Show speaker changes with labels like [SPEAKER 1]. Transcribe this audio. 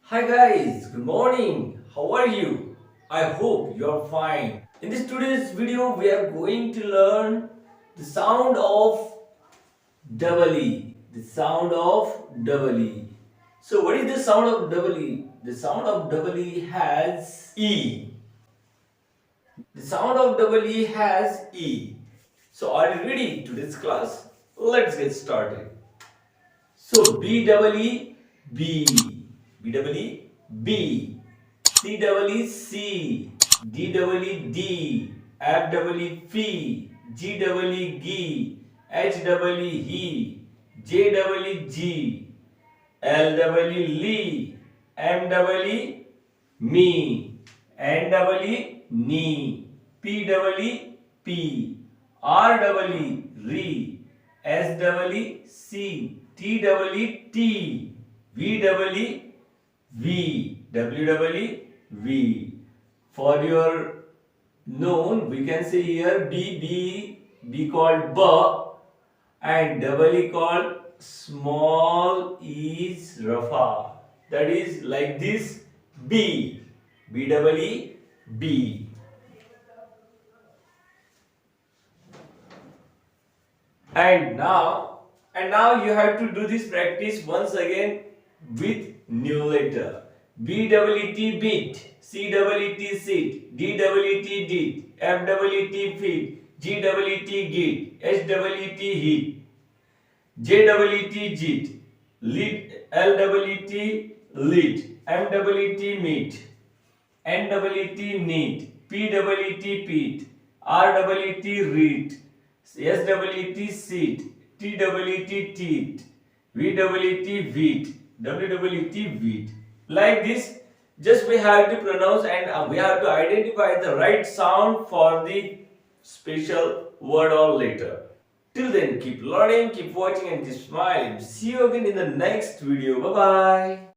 [SPEAKER 1] Hi guys, good morning. How are you? I hope you are fine. In this today's video, we are going to learn the sound of double E. The sound of double E. So, what is the sound of double E? The sound of double E has E. The sound of double E has E. So, are you ready to this class? Let's get started. So B double E B, B double E B, C double E C, D double E D, F double E F, G double E G, H double E He, J double E G, L double E Lee, M double E Me, N double E Ni, P double E P, R double E Re, S double E C, T double E T, V double E V, W double E V. For your known, we can say here B called B, and double E called small is Rafa. That is like this B double E B. And now you have to do this practice once again with new letter. B double E T bit, C double E T sit, D double E T dit, F double E T fit, G double E T git, H double E T hit, J double E T jit, lit, L double E T lit, M double E T meet, N double E T neat, P double E T pit, R double E T read, S double E T sit, T double E T teeth, V double E T wheat, W double E T wheat. Like this, just we have to pronounce and we have to identify the right sound for the special word or letter. Till then, keep learning, keep watching, and keep smiling. See you again in the next video. Bye bye.